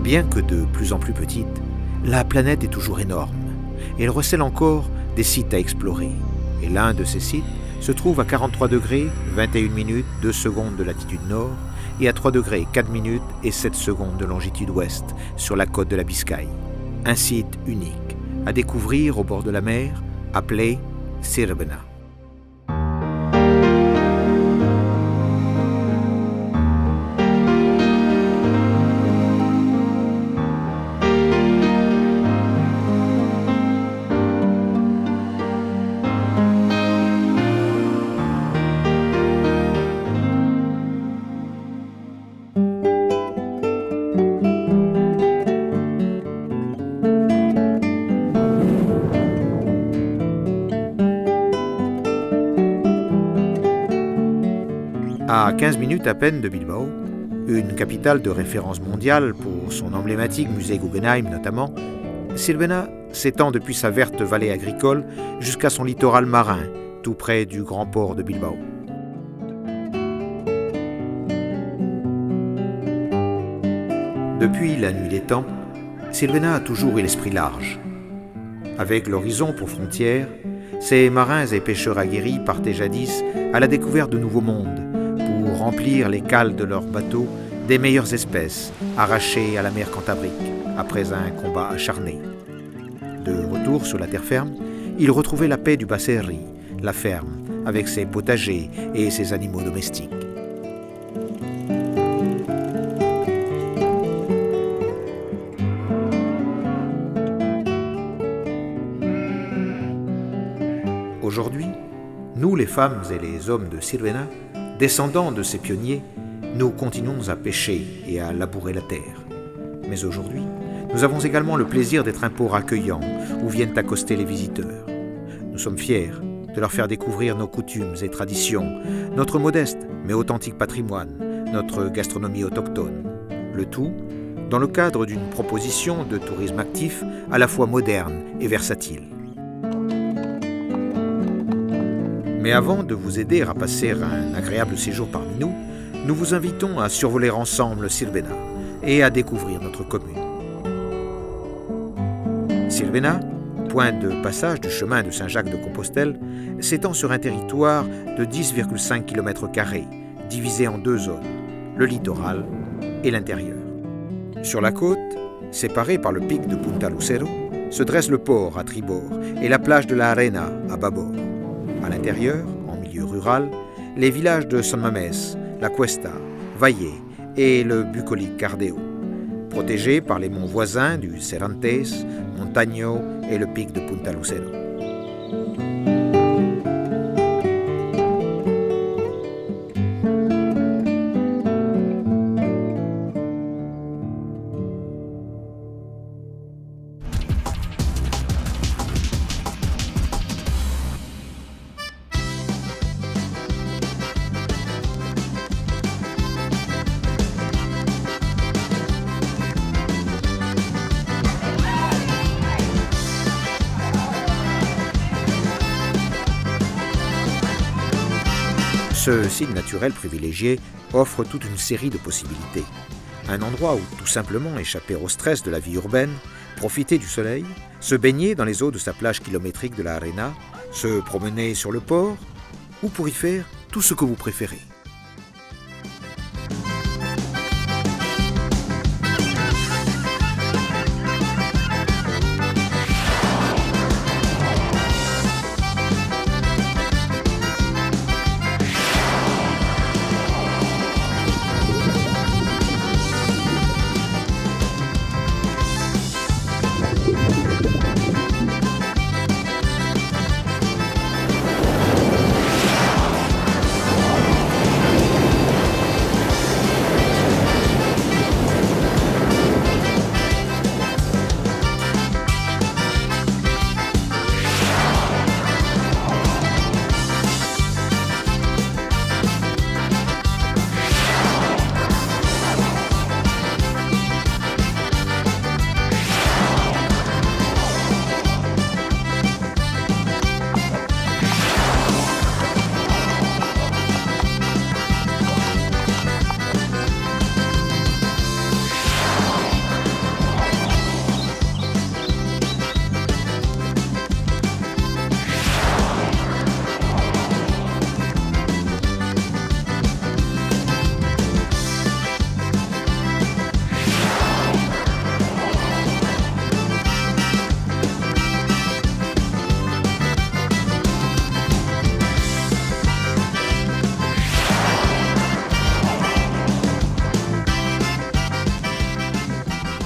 Bien que de plus en plus petite, la planète est toujours énorme et elle recèle encore des sites à explorer. Et l'un de ces sites se trouve à 43 degrés, 21 minutes, 2 secondes de latitude nord et à 3 degrés, 4 minutes et 7 secondes de longitude ouest sur la côte de la Biscaye. Un site unique à découvrir au bord de la mer, appelé Sirbena. À 15 minutes à peine de Bilbao, une capitale de référence mondiale pour son emblématique musée Guggenheim notamment, Sirbena s'étend depuis sa verte vallée agricole jusqu'à son littoral marin, tout près du grand port de Bilbao. Depuis la nuit des temps, Sirbena a toujours eu l'esprit large. Avec l'horizon pour frontière, ces marins et pêcheurs aguerris partaient jadis à la découverte de nouveaux mondes, pour remplir les cales de leurs bateaux des meilleures espèces arrachées à la mer Cantabrique après un combat acharné. De retour sur la terre ferme, ils retrouvaient la paix du Basserri, la ferme, avec ses potagers et ses animaux domestiques. Aujourd'hui, nous les femmes et les hommes de Sirbena, descendants de ces pionniers, nous continuons à pêcher et à labourer la terre. Mais aujourd'hui, nous avons également le plaisir d'être un port accueillant où viennent accoster les visiteurs. Nous sommes fiers de leur faire découvrir nos coutumes et traditions, notre modeste mais authentique patrimoine, notre gastronomie autochtone. Le tout dans le cadre d'une proposition de tourisme actif à la fois moderne et versatile. Mais avant de vous aider à passer un agréable séjour parmi nous, nous vous invitons à survoler ensemble Sirbena et à découvrir notre commune. Sirbena, point de passage du chemin de Saint-Jacques-de-Compostelle, s'étend sur un territoire de 10,5 km², divisé en deux zones, le littoral et l'intérieur. Sur la côte, séparée par le pic de Punta Lucero, se dresse le port à tribord et la plage de la Arena à bâbord. À l'intérieur, en milieu rural, les villages de San Mamés, La Cuesta, Valle et le bucolique Cardeo, protégés par les monts voisins du Serantes, Montaño et le pic de Punta Lucero. Ce site naturel privilégié offre toute une série de possibilités. Un endroit où tout simplement échapper au stress de la vie urbaine, profiter du soleil, se baigner dans les eaux de sa plage kilométrique de la Arena, se promener sur le port, ou pour y faire tout ce que vous préférez.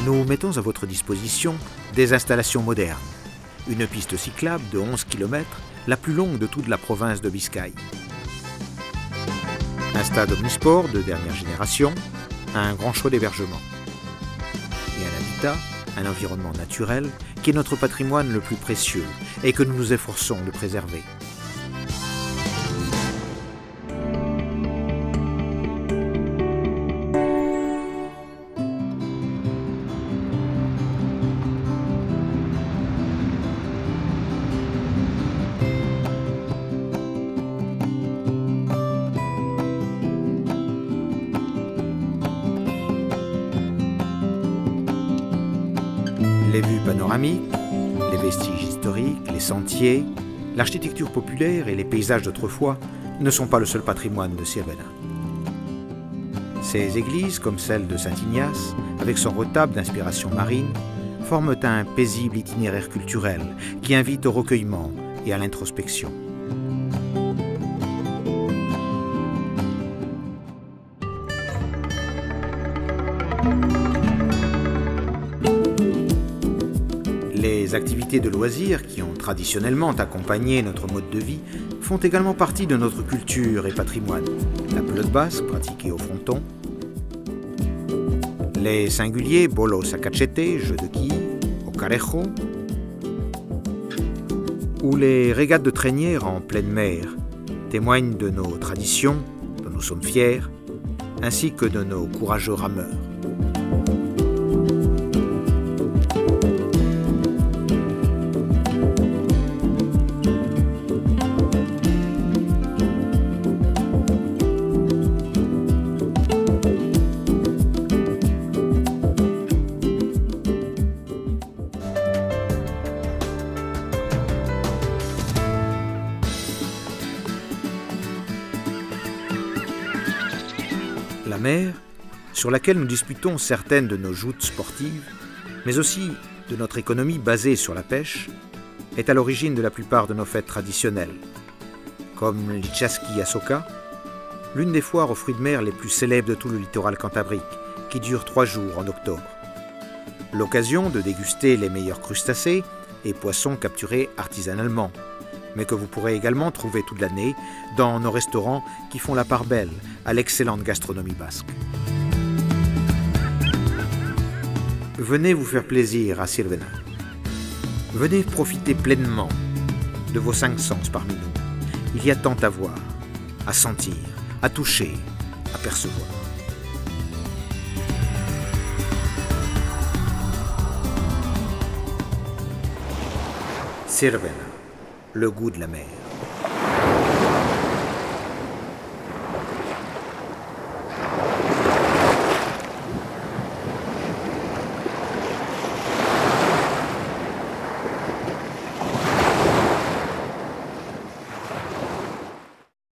nous mettons à votre disposition des installations modernes. Une piste cyclable de 11 km, la plus longue de toute la province de Biscaye. Un stade omnisport de dernière génération, un grand choix d'hébergement. Et un habitat, un environnement naturel, qui est notre patrimoine le plus précieux et que nous nous efforçons de préserver. Les vues panoramiques, les vestiges historiques, les sentiers, l'architecture populaire et les paysages d'autrefois ne sont pas le seul patrimoine de Sirvena. Ces églises, comme celle de Saint-Ignace, avec son retable d'inspiration marine, forment un paisible itinéraire culturel qui invite au recueillement et à l'introspection. Les activités de loisirs qui ont traditionnellement accompagné notre mode de vie font également partie de notre culture et patrimoine. La pelote basque pratiquée au fronton, les singuliers bolos à cachete, jeux de quilles, au carejo, ou les régates de traînières en pleine mer témoignent de nos traditions, dont nous sommes fiers, ainsi que de nos courageux rameurs. La mer, sur laquelle nous disputons certaines de nos joutes sportives, mais aussi de notre économie basée sur la pêche, est à l'origine de la plupart de nos fêtes traditionnelles, comme l'Ichaski Asoka, l'une des foires aux fruits de mer les plus célèbres de tout le littoral cantabrique, qui dure 3 jours en octobre. L'occasion de déguster les meilleurs crustacés et poissons capturés artisanalement, mais que vous pourrez également trouver toute l'année dans nos restaurants qui font la part belle à l'excellente gastronomie basque. Venez vous faire plaisir à Sirvena. Venez profiter pleinement de vos 5 sens parmi nous. Il y a tant à voir, à sentir, à toucher, à percevoir. Sirvena, le goût de la mer.